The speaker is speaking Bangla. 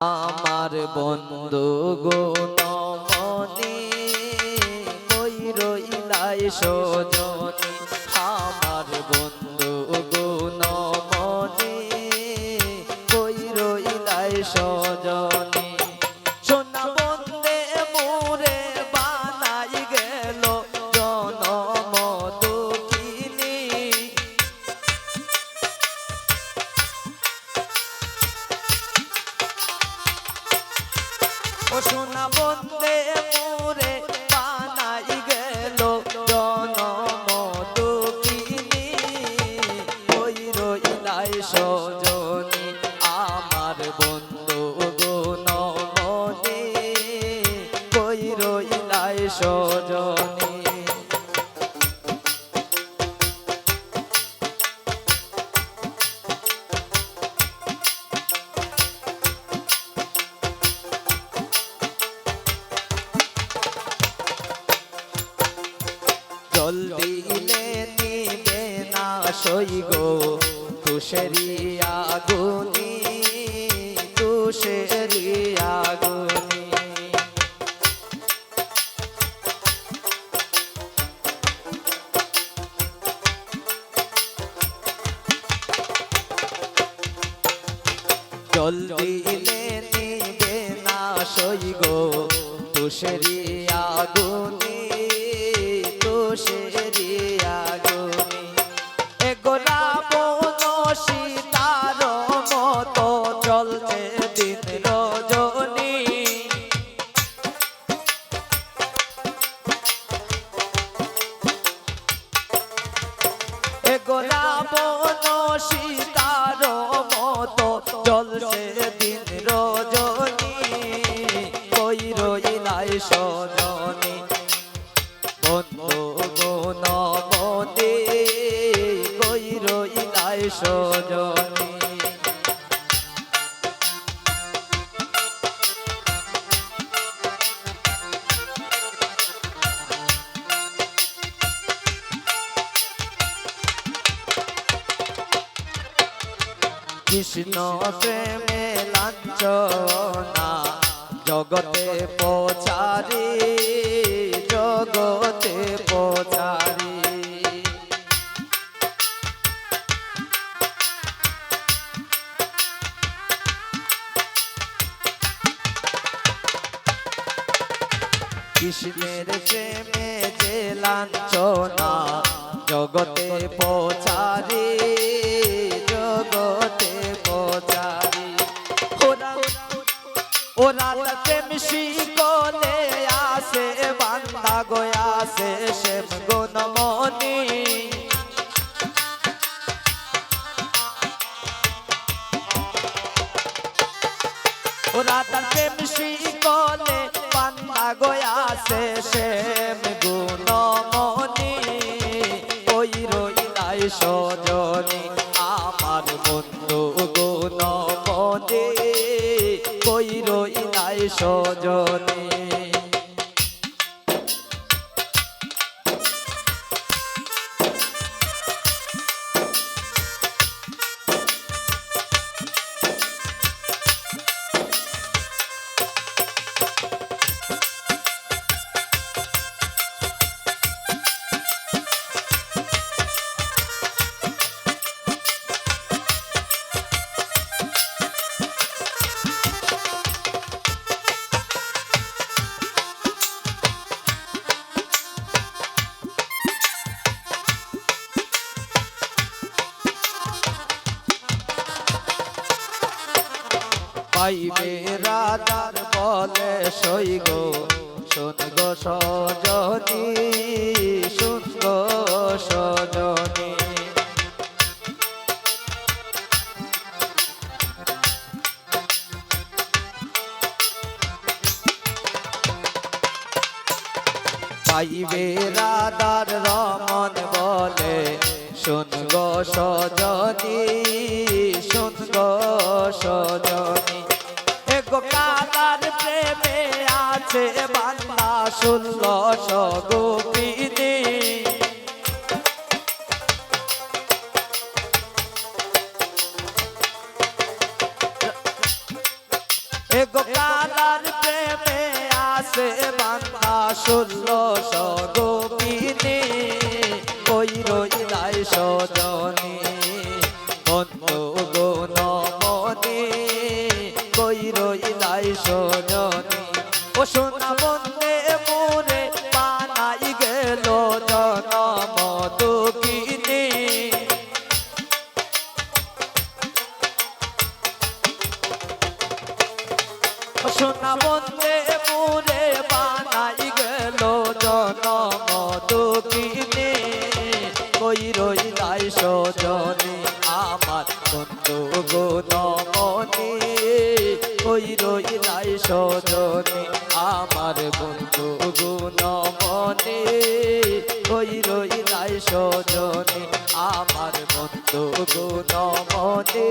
আমার বন্ধু গুণমনি কই রইলাই সজনি। আমার বন্ধু গুণমনি কই রইলাই সজনি। সোনা বন্দে মোরে বানাই গেল জনম দুঃখিনী। ও সোনা বন্দে মোরে বানাই গেল জনম দুঃখিনী। কই রইলাই সজনি আমার বন্ধু গুণমনি কই রইলাই সজনি। জল দিলে নিবে না সই গো তুষেরি আগুনি, তুষেরি আগুনি। জল দিলে নিবে না সই গো তুষেরি আগুনি, তুষেরি আগুনি। এগোরা বন সীতার মতো চলছে দিন রজনী। এগোরা বন সীতার মতো চলছে দিন রজনী। কই রইলাই সজনি বন্ধু গুণমনি কই রইলাই সজনি। কৃষ্ণ প্রেমে লাঞ্ছনা জগতে পচারি, জগতে পচারি। কৃষ্ণের প্রেমে যে লাঞ্ছনা জগতে পচারি, জগতে পচারি। ওরা প্রেম শিকলে আসে বান্দা গয়াসে শ্যাম গুণমনি। ওরা প্রেম শিকলে বান্দা গয়াসে শ্যাম গুণমনি। কই রইলাই সজনি আমার বন্ধু গুণমনি কই রইলাই সজনি। পাইবে রাজার বলে সই গো শুন গো সজনি, শুন গো সজনি। পাইবে রাধার রমন বলে শুন গো সজনি, শুন গো সজনি। এগো কাদার প্রেমে আছে বান্দা 1600 গোপিনী। এগো কালার প্রেমে আসে বান্দা 1600 গোপিনী কই রইলাই সজনী বন্ধু গো নমনী কই রইলাই সজনী ও সোনা বন্দে মোরে বানাই গেল জনম দুঃখিনী ও সোনা বন্দে মোরে বানাই গেল জনম দুঃখিনী কই রইলাই সজনী আমার বন্ধু গো নমনী কই রইলাই সজনী আমার বন্ধু গো নমনী কই রইলাই সজনী আমার বন্ধু গো নমনী